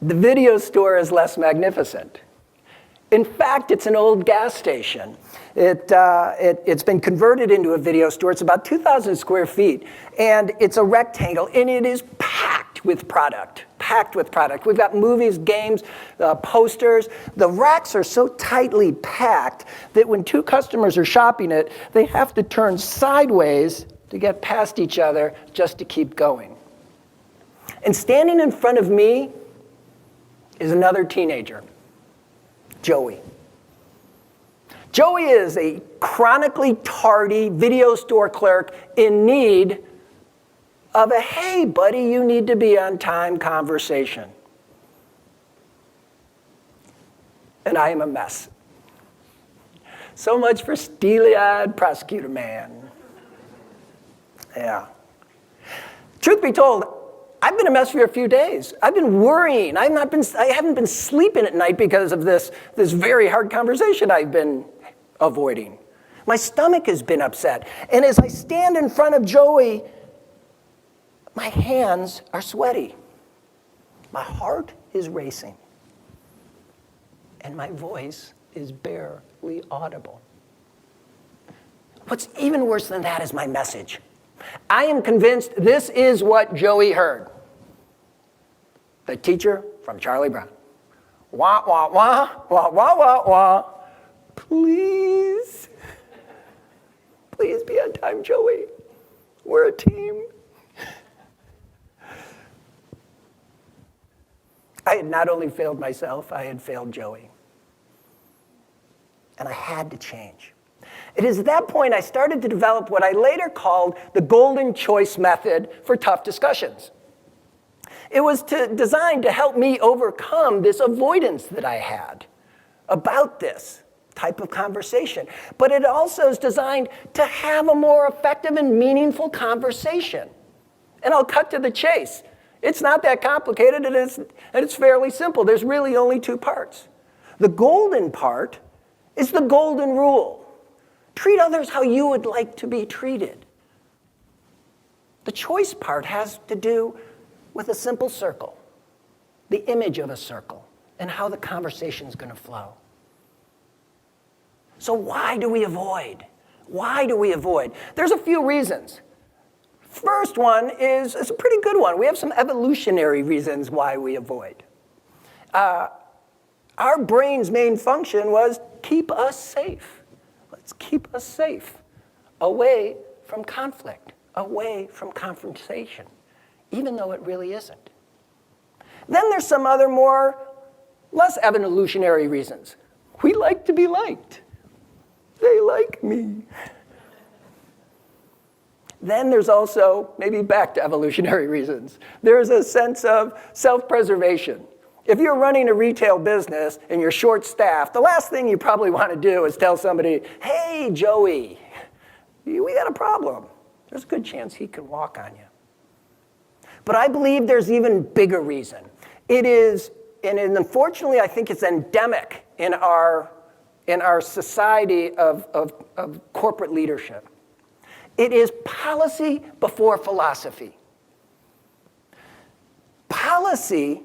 The video store is less magnificent. In fact, it's an old gas station. It's been converted into a video store. It's about 2,000 square feet, and it's a rectangle, and it is packed with product. Packed with product. We've got movies, games, posters. The racks are so tightly packed that when two customers are shopping it, they have to turn sideways to get past each other just to keep going. And standing in front of me is another teenager, Joey. Joey is a chronically tardy video store clerk in need of a, hey, buddy, you need to be on time conversation. And I am a mess. So much for steely-eyed prosecutor man. Yeah. Truth be told, I've been a mess for a few days. I've been worrying. I haven't been sleeping at night because of this very hard conversation I've been avoiding. My stomach has been upset. And as I stand in front of Joey, my hands are sweaty. My heart is racing. And my voice is barely audible. What's even worse than that is my message. I am convinced this is what Joey heard. The teacher from Charlie Brown. Wah, wah, wah, wah, wah, wah, wah. Please. Please be on time, Joey. We're a team. I had not only failed myself, I had failed Joey. And I had to change. It is at that point I started to develop what I later called the golden choice method for tough discussions. It was designed to help me overcome this avoidance that I had about this type of conversation. But it also is designed to have a more effective and meaningful conversation. And I'll cut to the chase. It's not that complicated, and it's fairly simple. There's really only two parts. The golden part is the golden rule. Treat others how you would like to be treated. The choice part has to do with a simple circle, the image of a circle, and how the conversation is going to flow. So why do we avoid? Why do we avoid? There's a few reasons. First one is a pretty good one. We have some evolutionary reasons why we avoid. Our brain's main function was keep us safe. Let's keep us safe, away from conflict, away from confrontation, even though it really isn't. Then there's some other less evolutionary reasons. We like to be liked. They like me. Then there's also, maybe back to evolutionary reasons, there's a sense of self-preservation. If you're running a retail business and you're short-staffed, the last thing you probably want to do is tell somebody, hey, Joey, we got a problem. There's a good chance he could walk on you. But I believe there's even bigger reason. It is, and unfortunately I think it's endemic in our society of corporate leadership. It is policy before philosophy. Policy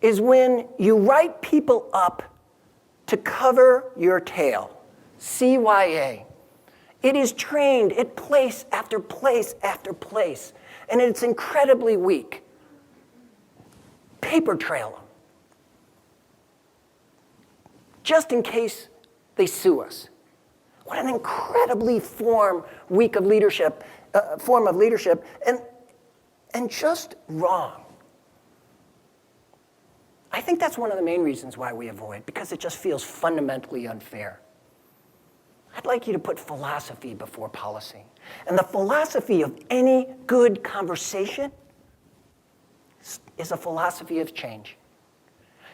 is when you write people up to cover your tail. CYA. It is trained at place after place after place, and it's incredibly weak. Paper trail them. Just in case they sue us. What an incredibly form of leadership, and just wrong. I think that's one of the main reasons why we avoid, because it just feels fundamentally unfair. I'd like you to put philosophy before policy. And the philosophy of any good conversation is a philosophy of change.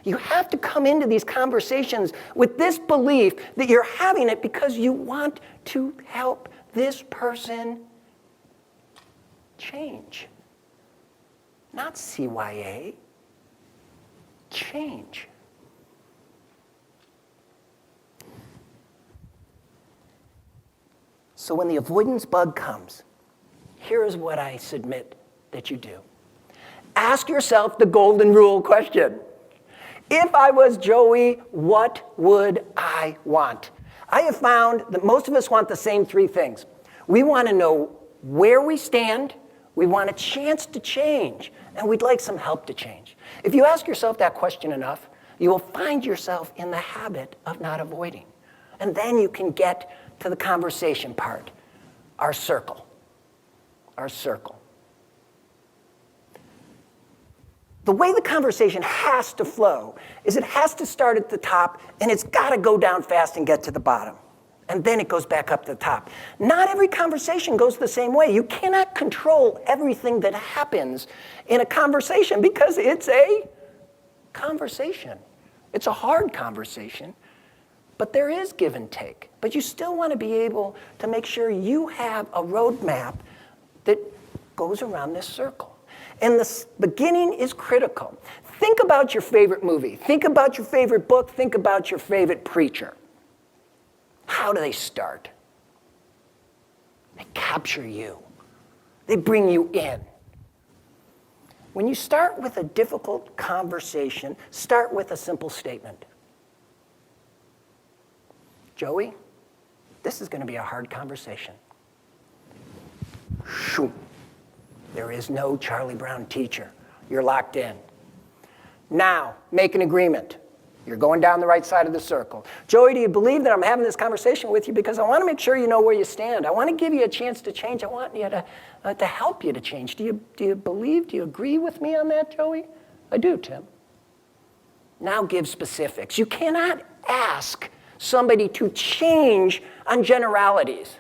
You have to come into these conversations with this belief that you're having it because you want to help this person change. Not CYA. Change. So when the avoidance bug comes, here is what I submit that you do. Ask yourself the golden rule question. If I was Joey, what would I want? I have found that most of us want the same three things. We want to know where we stand, we want a chance to change, and we'd like some help to change. If you ask yourself that question enough, you will find yourself in the habit of not avoiding. And then you can get to the conversation part, our circle. Our circle. The way the conversation has to flow is it has to start at the top and it's got to go down fast and get to the bottom. And then it goes back up to the top. Not every conversation goes the same way. You cannot control everything that happens in a conversation because it's a conversation. It's a hard conversation, but there is give and take. But you still want to be able to make sure you have a roadmap that goes around this circle. And the beginning is critical. Think about your favorite movie. Think about your favorite book. Think about your favorite preacher. How do they start? They capture you. They bring you in. When you start with a difficult conversation, start with a simple statement. Joey, this is going to be a hard conversation. Shoo. There is no Charlie Brown teacher. You're locked in. Now, make an agreement. You're going down the right side of the circle. Joey, do you believe that I'm having this conversation with you because I want to make sure you know where you stand? I want to give you a chance to change. I want you to help you to change. Do you believe, do you agree with me on that, Joey? I do, Tim. Now give specifics. You cannot ask somebody to change on generalities.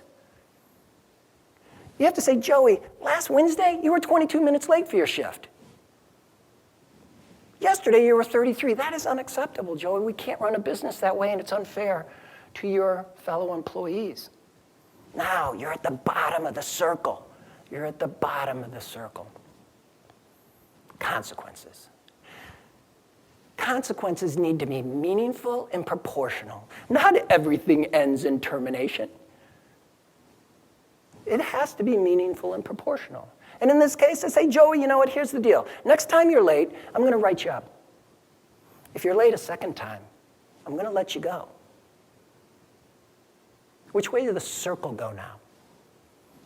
You have to say, Joey, last Wednesday, you were 22 minutes late for your shift. Yesterday, you were 33. That is unacceptable, Joey. We can't run a business that way, and it's unfair to your fellow employees. Now, you're at the bottom of the circle. You're at the bottom of the circle. Consequences. Consequences need to be meaningful and proportional. Not everything ends in termination. It has to be meaningful and proportional. And in this case, I say, Joey, you know what, here's the deal. Next time you're late, I'm going to write you up. If you're late a second time, I'm going to let you go. Which way does the circle go now?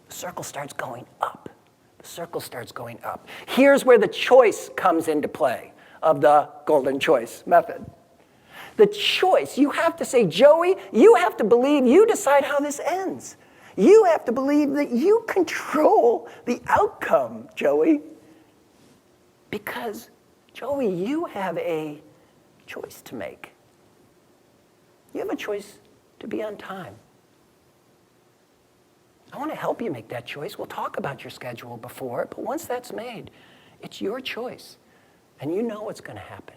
The circle starts going up. The circle starts going up. Here's where the choice comes into play of the golden choice method. The choice, you have to say, Joey, you have to believe you decide how this ends. You have to believe that you control the outcome, Joey. Because, Joey, you have a choice to make. You have a choice to be on time. I want to help you make that choice. We'll talk about your schedule before, but once that's made, it's your choice. And you know what's going to happen.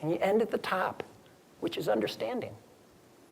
And you end at the top, which is understanding.